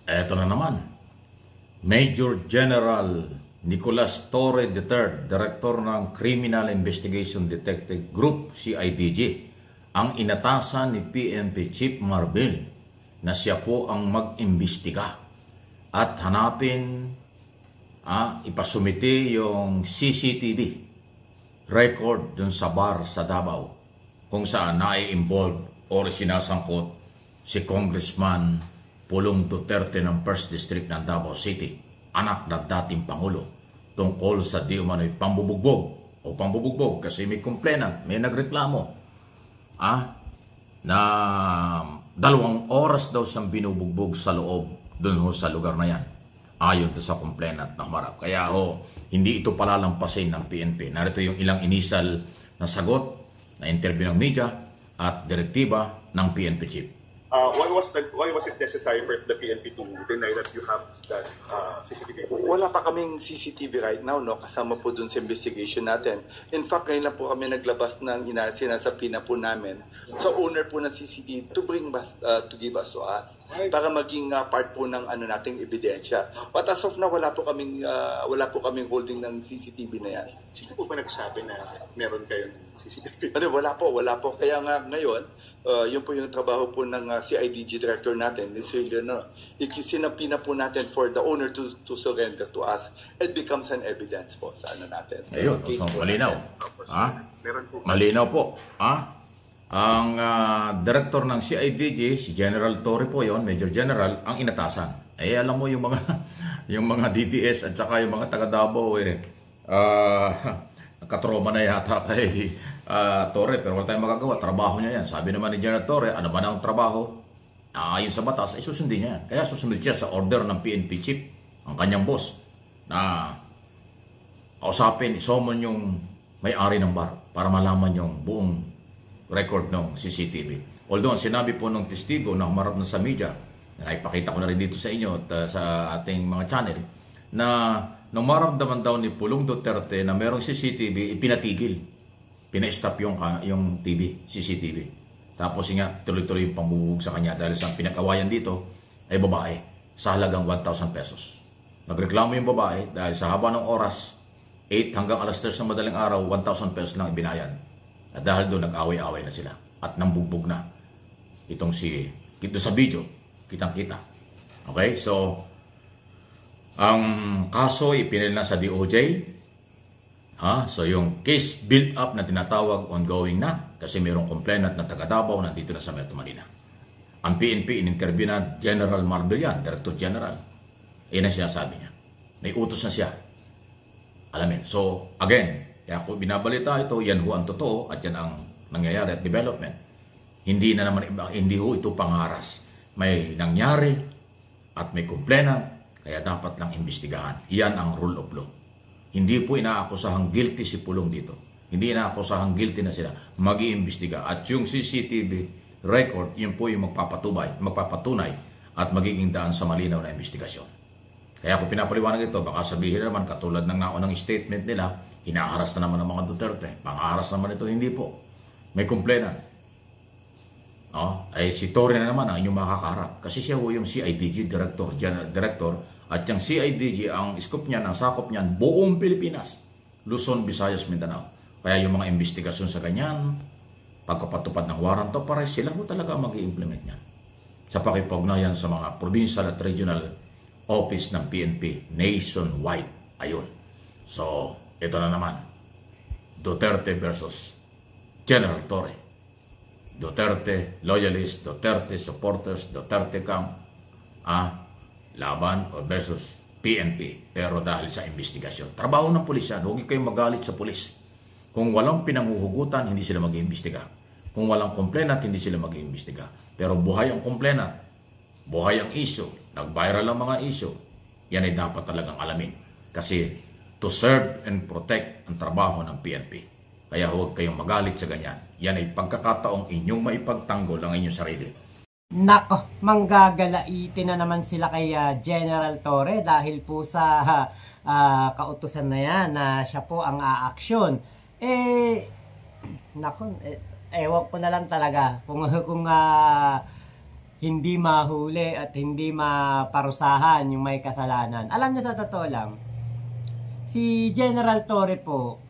Eto na naman, Major General Nicolas Torre III, Director ng Criminal Investigation Detective Group, CIDG, ang inatasan ni PNP Chief Marbil na siya po ang mag-imbestiga at hanapin, ipasumite yung CCTV record dun sa bar sa Davao kung saan nai-involve or sinasangkot si Congressman Pulong Duterte ng 1st District ng Davao City, anak ng dating Pangulo, tungkol sa di umano'y pambubugbog kasi may complainant, may nagreklamo na 2 oras daw siyang binubugbog sa loob doon sa lugar na yan, ayon to sa complainant ng Marap. Kaya hindi ito palalampasin ng PNP. Narito yung ilang initial na sagot na interview ng media at direktiba ng PNP chief. Why was it necessary for the PNP to deny that you have that CCTV footage? Wala pa kaming CCTV right now, no? Kasama po dun sa investigation natin. In fact, ngayon lang po kami naglabas ng sinasapi na po namin sa owner po ng CCTV to give us to us para maging part po ng nating ebidensya. But as of now, wala po kaming holding ng CCTV na yan. Sino po ba nagsabi na meron kayong CCTV? Wala po. Kaya nga ngayon, yun po yung trabaho po ng CIDG director natin, sinapi na po natin for the owner to surrender to us. It becomes an evidence po sa natin. Ayun, so, malinaw. Malinaw po. Ang director ng CIDG, si General Torre po yon, Major General, ang inatasan. Alam mo yung mga DDS at saka yung mga taga Davao katroma na yata kay Torre, pero wala tayong magagawa. Trabaho niya yan. Sabi naman ni General Torre, ano ba na ang trabaho? Ayon sa batas, ay susundin niya yan. Kaya susunod siya sa order ng PNP chief, ang kanyang boss, na kausapin, isomon yung may-ari ng bar para malaman yung buong record ng CCTV. Although, sinabi po ng testigo na humarap na sa media, na ipakita ko na rin dito sa inyo at sa ating mga channel, na nung maramdaman daw ni Pulong Duterte na merong CCTV, ipinatigil. Pina-stop yung TV, CCTV. Tapos nga, tuloy-tuloy yung pambubog sa kanya dahil sa pinag-awayan dito ay babae sa halagang 1,000 pesos. Nagreklamo yung babae dahil sa haba ng oras, 8 hanggang alas 3 ng madaling araw, 1,000 pesos lang ibinayad. At dahil doon, nag-away-away na sila. At nambugbog na. Itong ito sa video, kitang-kita. Okay? So, ang kaso ipinil na sa DOJ. So yung case build up na tinatawag ongoing na kasi mayroong complainant na taga Davao nandito na sa Metro Manila. Ang PNP in-interview na General Marbil yan, Director General. Yan ang sinasabi niya. May utos na siya. Alamin. So again, kaya ako binabalita ito, yan ho ang totoo at yan ang nangyayari at development. Hindi na naman hindi ho ito pangaras. May nangyari at may complainant. Kaya dapat lang imbestigahan. Iyan ang rule of law. Hindi po inaakusahang guilty si Pulong dito. Hindi inaakusahang guilty na sila. Mag-iimbestiga. At yung CCTV record, yun po yung magpapatunay at magiging daan sa malinaw na investigasyon. Kaya kung pinapaliwanag ito, baka sabihin naman katulad ng naunang statement nila, hinaharas na naman ng mga Duterte. Pangaharas naman ito. Hindi po. May complainant. Ay si Torre na naman ang inyong makakaharap. Kasi siya po yung CIDG director at yung CIDG, ang scope niya, ang sakop niyan, buong Pilipinas. Luzon, Visayas, Mindanao. Kaya yung mga investigasyon sa ganyan, pagkapatupad ng warrant of arrest, sila po talaga mag-i-implement niyan. Sa pakipagnayan sa mga provincial at regional office ng PNP nationwide. Ayun. So, ito na naman. Duterte versus General Torre. Duterte loyalists, Duterte supporters, Duterte camp, laban versus PNP. Pero dahil sa investigasyon. Trabaho ng pulis yan. Huwag kayong magalit sa pulis. Kung walang pinanghuhugutan, hindi sila mag-iimbestiga. Kung walang complainant, hindi sila mag-iimbestiga. Pero buhay ang complainant, buhay ang issue, nag-viral ang mga issue, yan ay dapat talagang alamin. Kasi to serve and protect ang trabaho ng PNP. Kaya huwag kayong magalit sa ganyan. Yan ay pagkakataong inyong maipagtanggol ang inyong sarili. Nako, manggagalaitin na naman sila kay General Torre dahil po sa kautusan na yan na siya po ang aaksyon. Nako, ewan ko na lang talaga kung hindi mahuli at hindi maparusahan yung may kasalanan. Alam niyo, sa totoo lang, si General Torre po,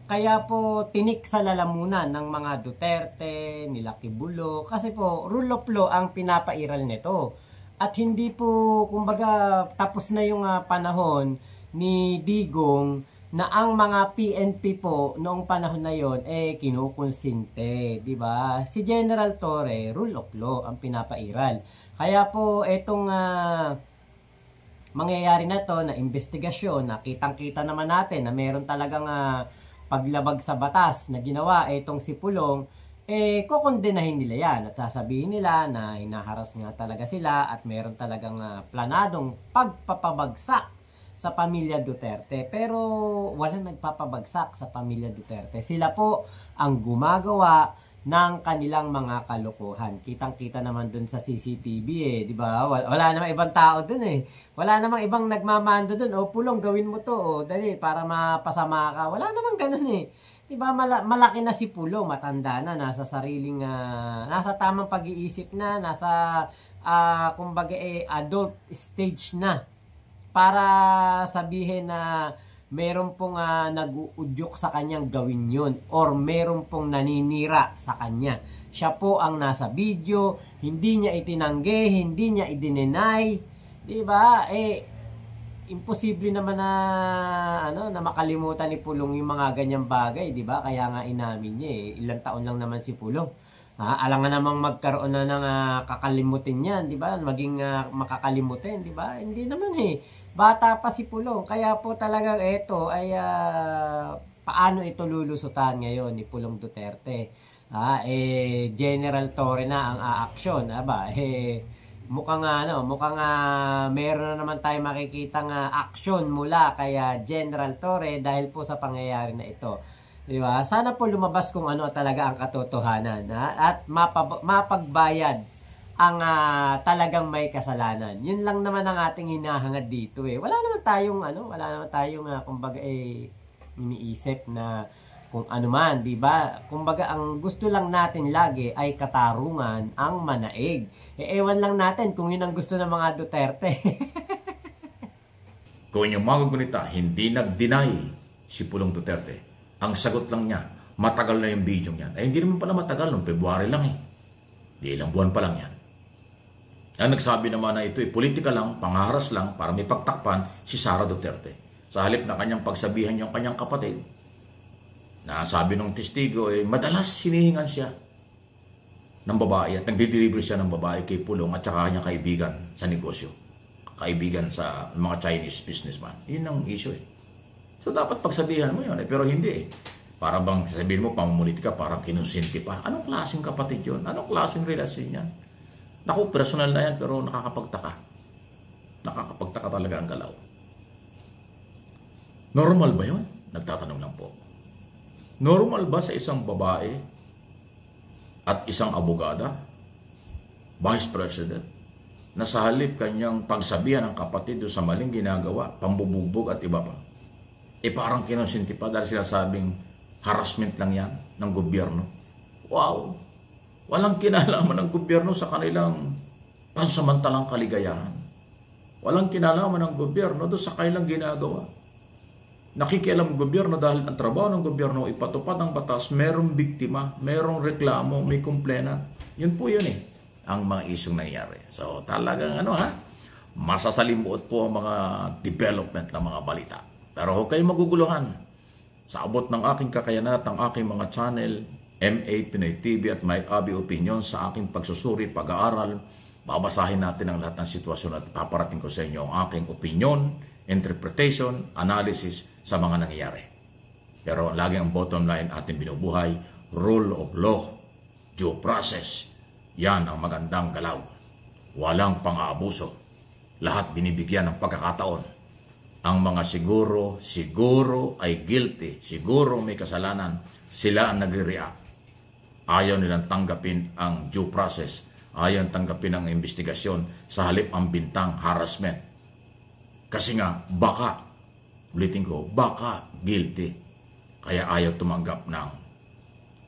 kaya po tinik sa lalamunan ng mga Duterte, nila Kibulo, kasi po rule of law ang pinapairal nito. At hindi po, kumbaga, tapos na yung panahon ni Digong na ang mga PNP po noong panahon na yon kinukonsinte, di ba? Si General Torre, rule of law ang pinapairal. Kaya po etong mangyayari na to na investigasyon, na kitang-kita naman natin na meron talagang paglabag sa batas na ginawa itong si Pulong, kukondenahin nila yan at sasabihin nila na hinaharas nga talaga sila at meron talagang planadong pagpapabagsak sa pamilya Duterte. Pero walang nagpapabagsak sa pamilya Duterte. Sila po ang gumagawa ng kanilang mga kalokohan. Kitang-kita naman dun sa CCTV di ba? Wala namang ibang tao dun Wala namang ibang nagmamando dun. Pulong, gawin mo to. Dali, para mapasama ka. Wala namang ganun Di ba? Malaki na si Pulong, matanda na, nasa sariling, nasa tamang pag-iisip na, nasa, kumbaga, adult stage na. Para sabihin na meron pong nag-uudyok sa kanyang gawin yun or meron pong naninira sa kanya. Siya po ang nasa video, hindi niya itinanggi, hindi niya i-deny, di ba? Imposible naman na makalimutan ni Pulong yung mga ganyang bagay, di ba? Kaya nga inamin niya ilang taon lang naman si Pulong. Alam nga namang magkaroon na ng kakalimutin yan, di ba? Maging makakalimutin, di ba? Hindi naman Bata pa si Pulong. Kaya po talagang ito ay paano ito lulusutan ngayon ni Pulong Duterte. General Torre na ang aaksyon. Mukhang meron na naman tayo makikitang aksyon mula kay General Torre dahil po sa pangyayari na ito. Diba? Sana po lumabas kung ano talaga ang katotohanan at mapagbayad ang talagang may kasalanan. Yun lang naman ang ating hinahangad dito Wala naman tayong kumbaga iniisip na kung ano man, di ba? Kumbaga ang gusto lang natin lagi ay katarungan ang manaig. Ewan lang natin kung yun ang gusto ng mga Duterte. Kung yung mga gunita, hindi nag-deny si Pulong Duterte. Ang sagot lang niya, matagal na yung video niyan. Hindi naman pala matagal, noong February lang Di ilang buwan pa lang yan. Ang nagsabi naman na ito politika lang, pangaharas lang para may pagtakpan si Sara Duterte. Sa halip na kanyang pagsabihan yung kanyang kapatid, na sabi ng testigo madalas sinihingan siya ng babae at nagdi-deliver siya ng babae kay Pulong at saka kanyang kaibigan sa negosyo. Kaibigan sa mga Chinese businessman. Yun ang issue So dapat pagsabihan mo yun pero hindi Para bang sabihin mo, pamumulitika, parang kinusinti pa. Anong klaseng kapatid yun? Anong klaseng relasyon yan? Naku, personal na yan, pero nakakapagtaka. Nakakapagtaka talaga ang galaw. Normal ba yun? Nagtatanong lang po. Normal ba sa isang babae at isang abogada, vice president, na sa halip kanyang pagsabihan ng kapatid do sa maling ginagawa, pambububog at iba pa, parang kinusinti pa dahil sinasabing harassment lang yan ng gobyerno? Wow! Walang kinalaman ng gobyerno sa kanilang pansamantalang kaligayahan. Walang kinalaman ng gobyerno doon sa kanilang ginagawa. Nakikialam ang gobyerno dahil ang trabaho ng gobyerno ipatupad ang batas, merong biktima, merong reklamo, may kumplena. Yun po yun ang mga isyong nangyari. So talagang masasalimuot po ang mga development ng mga balita. Pero huwag kayong maguguluhan. Sa abot ng aking kakayanan at ang aking mga channel, MA Pinoy TV at My Abi Opinion, sa aking pagsusuri, pag-aaral, babasahin natin ang lahat ng sitwasyon at paparating ko sa inyo ang aking opinion, interpretation, analysis sa mga nangyayari. Pero lagi ang bottom line ating binubuhay, rule of law, due process. Yan ang magandang galaw. Walang pang-aabuso. Lahat binibigyan ng pagkakataon. Ang mga siguro ay guilty, siguro may kasalanan, sila ang nagre-react. Ayaw nilang tanggapin ang due process, ayaw tanggapin ang investigasyon, sa halip ang bintang harassment. Kasi nga, baka, ulitin ko, baka guilty. Kaya ayaw tumanggap ng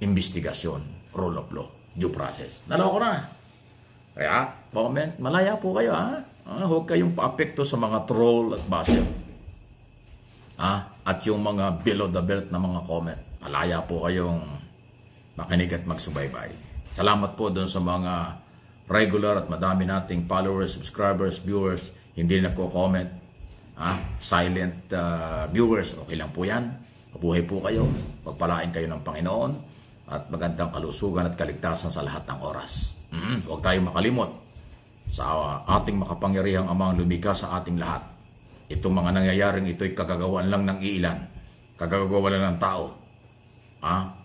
investigasyon, rule of law, due process. Naloko na. Kaya, comment. Malaya po kayo, ha? Huwag kayong paapekto sa mga troll at basher. At yung mga below the belt na mga comment. Malaya po kayong makinig at magsubaybay. Salamat po doon sa mga regular at madami nating followers, subscribers, viewers. Hindi nagko-comment. Silent viewers, okay lang po yan. Mabuhay po kayo. Pagpalain kayo ng Panginoon. At magandang kalusugan at kaligtasan sa lahat ng oras. Huwag tayong makalimot sa ating makapangyarihang Amang lumikha sa ating lahat. Itong mga nangyayaring ito'y kagagawan lang ng iilan. Kagagawan lang ng tao.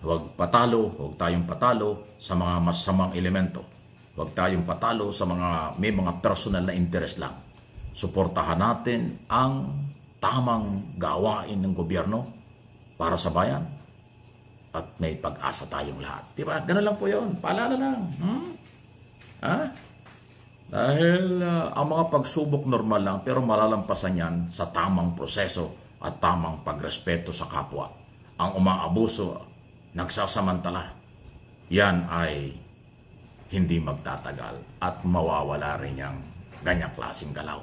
Huwag tayong patalo sa mga masamang elemento. Huwag tayong patalo sa may mga personal na interest lang. Suportahan natin ang tamang gawain ng gobyerno para sa bayan. At may pag-asa tayong lahat. Diba? Ganun lang po yun. Paalala lang. Dahil ang mga pagsubok normal lang, pero malalampasan yan sa tamang proseso at tamang pagrespeto sa kapwa. Ang umaabuso, nagsasamantala, yan ay hindi magtatagal at mawawala rin yung ganyang klaseng galaw.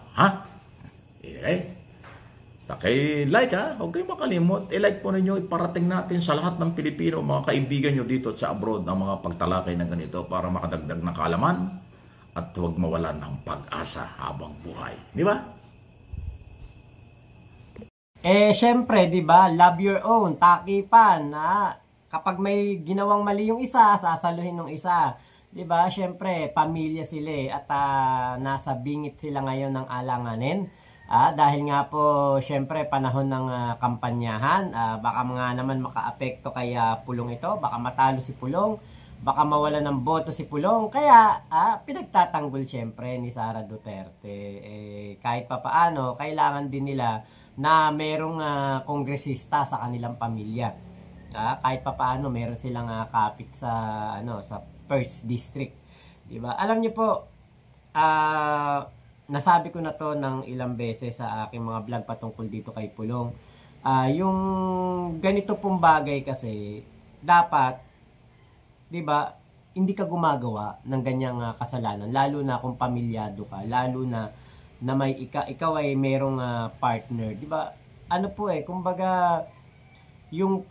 Okay? Paki-like, huwag kayong makalimot. I-like po ninyo, iparating natin sa lahat ng Pilipino, mga kaibigan nyo dito sa abroad, ng mga pagtalakay ng ganito para makadagdag ng kaalaman at huwag mawalan ng pag-asa habang buhay. Di ba? Syempre, di ba, love your own, takipan, kapag may ginawang mali yung isa, sasaluhin ng isa. Di ba? Syempre, pamilya sila at nasa bingit sila ngayon ng alanganin. Dahil nga po, syempre, panahon ng kampanyahan, baka nga naman makaapekto kay Pulong ito, baka matalo si Pulong, baka mawala ng boto si Pulong, kaya pinagtatanggol syempre ni Sara Duterte. Kahit papaano, kailangan din nila na merong kongresista sa kanilang pamilya. Kahit papaano, meron silang kapit sa, sa 1st District. Diba? Alam niyo po, nasabi ko na to ng ilang beses sa aking mga vlog patungkol dito kay Pulong. Yung ganito pong bagay kasi, dapat, di ba, hindi ka gumagawa ng ganyang kasalanan. Lalo na kung pamilyado ka. Lalo na may ikaw ay merong partner. Di ba, kumbaga, yung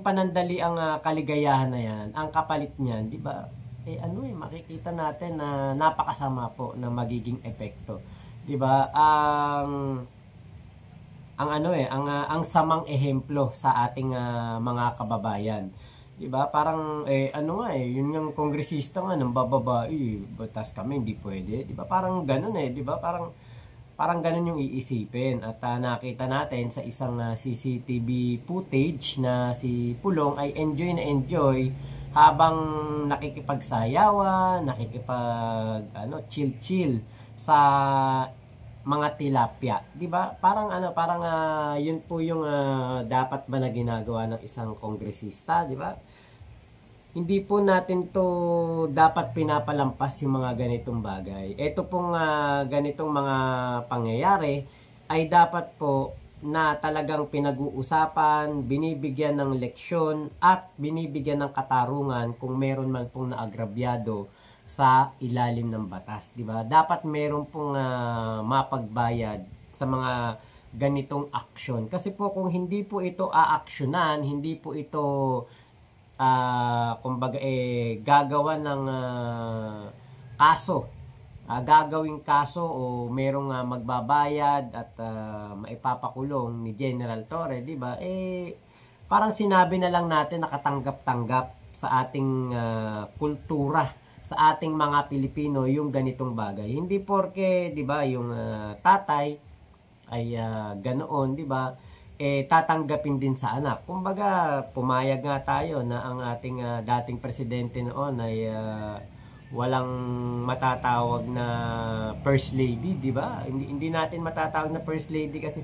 panandali ang kaligayahan na yan, ang kapalit niyan, di ba, makikita natin na napakasama po na magiging epekto. 'Di ba? Ang samang ehemplo sa ating mga kababayan. 'Di ba? Parang yun yung kongresista nga nang bababae, batas kami hindi pwede. 'Di ba? Parang ganoon 'di ba? Parang ganoon yung iisipin at nakita natin sa isang CCTV footage na si Pulong ay enjoy habang nakikipagsayawan, chill sa mga tilapia. 'Di ba? Parang yun po yung dapat ba na ginagawa ng isang kongresista, 'di ba? Hindi po natin to dapat pinapalampas yung mga ganitong bagay. Ito pong ganitong mga pangyayari ay dapat po na talagang pinag-uusapan, binibigyan ng leksyon at binibigyan ng katarungan kung meron man pong naagrabyado sa ilalim ng batas, di ba? Dapat meron pong mapagbayad sa mga ganitong aksyon. Kasi po kung hindi po ito aaksyonan, hindi po ito gagawa ng kaso, gagawing kaso o merong magbabayad at maipapakulong ni General Torre, di ba? Parang sinabi na lang natin nakatanggap-tanggap sa ating kultura, sa ating mga Pilipino yung ganitong bagay. Hindi porke, di ba, yung tatay ay ganoon, di ba? Tatanggapin din sa anak. Kumbaga, pumayag nga tayo na ang ating dating presidente noon ay walang matatawag na first lady, di ba? Hindi natin matatawag na first lady kasi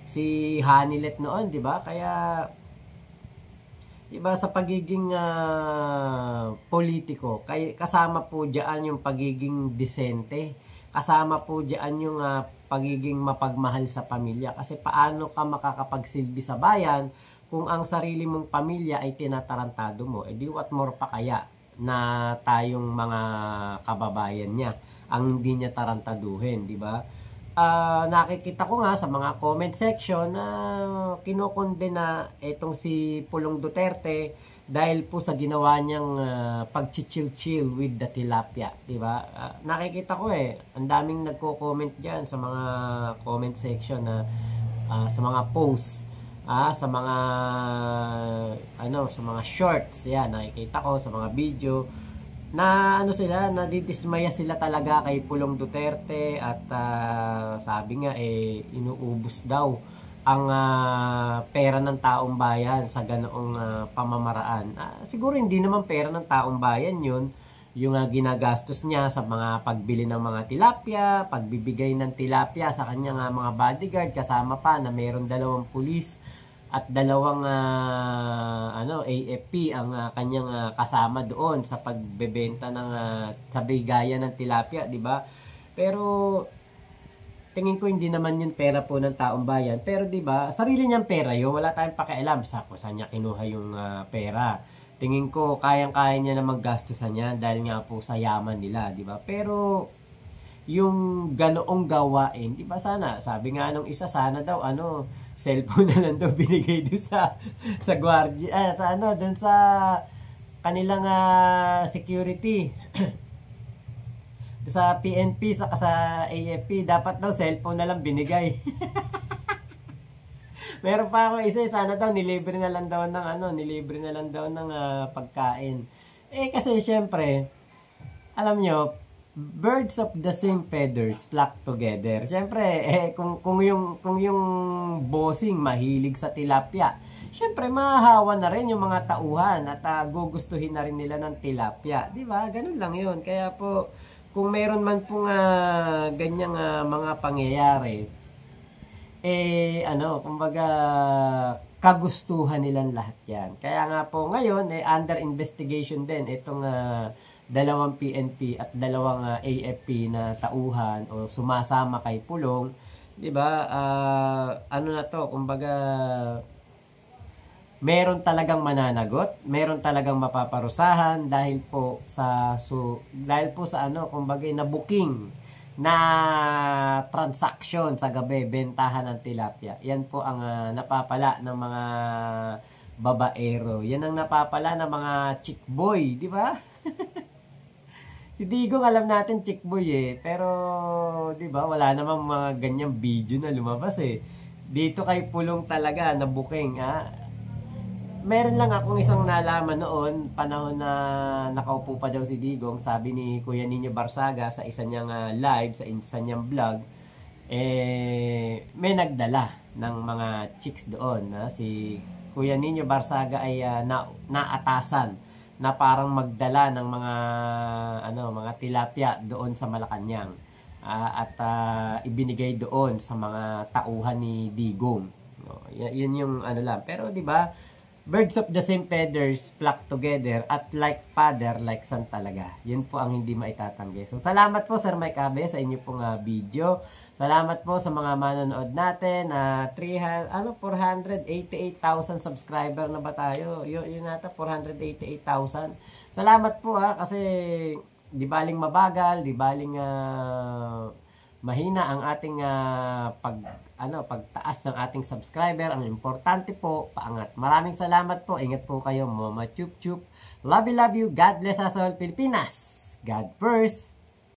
si Hanilet noon, di ba? Kaya di ba sa pagiging politiko, kasama po diyan yung pagiging disente, kasama po diyan yung pagiging mapagmahal sa pamilya. Kasi paano ka makakapagsilbi sa bayan kung ang sarili mong pamilya ay tinatarantado mo? Di what more pa kaya na tayong mga kababayan niya. ang hindi niya tarantaduhin, di ba? Nakikita ko nga sa mga comment section na kinokondena itong si Pulong Duterte dahil po sa ginawa niyang pag-chill with the tilapia, di ba? Nakikita ko ang daming nagko-comment diyan sa mga comment section na sa mga posts, sa mga sa mga shorts, yan nakikita ko sa mga video na sila, nadidismaya sila talaga kay Pulong Duterte at sabi nga inuubos daw ang pera ng taong bayan sa ganoong pamamaraan. Siguro hindi naman pera ng taong bayan yun, yung ginagastos niya sa mga pagbili ng mga tilapia, pagbibigay ng tilapia sa kanyang mga bodyguard, kasama pa na mayroon 2 pulis at 2 AFP ang kanyang kasama doon sa pagbebenta ng sa bigayan ng tilapia, di ba? Pero tingin ko hindi naman yun pera po ng taong bayan, pero di ba sarili niyang pera yun, wala tayong pakialam sa kung saan niya kinuha yung pera. Tingin ko kayang-kaya niya na maggastusan niya dahil nga po sa yaman nila, di ba? Pero yung ganoong gawain, di ba sana, sabi nga nung isa, sana daw cellphone na lang daw binigay doon sa guardia, doon sa kanilang security. Sa PNP sa AFP, dapat daw cellphone na lang binigay. Meron pa ako isa, sana daw nilibre na lang daw ng pagkain. Kasi syempre, alam nyo, birds of the same feathers flock together. Syempre, kung yung bossing mahilig sa tilapia, syempre mahahawa na rin yung mga tauhan at gugustuhin na rin nila ng tilapia. Di ba? Ganun lang yun. Kaya po, kung meron man pong ganyang mga pangyayari, kumbaga, kagustuhan nilang lahat yan. Kaya nga po ngayon, under investigation din itong 2 PNP at 2 AFP na tauhan o sumasama kay Pulong, 'di ba? Kumbaga meron talagang mananagot, meron talagang mapaparusahan dahil po sa kumbaga na booking na transaction sa gabi, bentahan ng tilapia. Yan po ang napapala ng mga babaero. Yan ang napapala ng mga chick boy, 'di ba? Si Digong alam natin chick boy pero 'di ba wala namang mga ganyang video na lumabas Dito kay Pulong talaga na booking Meron lang akong isang nalaman noon, panahon na nakaupo pa daw si Digong, sabi ni Kuya Nino Barsaga sa isa niyang live, sa isa niyang vlog, may nagdala ng mga chicks doon. Si Kuya Nino Barsaga ay naatasan na parang magdala ng mga tilapia doon sa Malacanang at ibinigay doon sa mga tauhan ni Digong. Yun yung lang. Pero 'di ba, birds of the same feathers flock together at like father, like son talaga. Yun po ang hindi maitatanggi. So, salamat po Sir Mike Abe sa inyo pong video. Salamat po sa mga manonood natin. 488,000 subscriber na ba tayo? Yun nata, 488,000. Salamat po kasi di baling mabagal, di baling mahina ang ating pagtaas ng ating subscriber. Ang importante po, paangat. Maraming salamat po. Ingat po kayo, Mama Chup Chup. Love you, love you. God bless us all, Pilipinas. God first.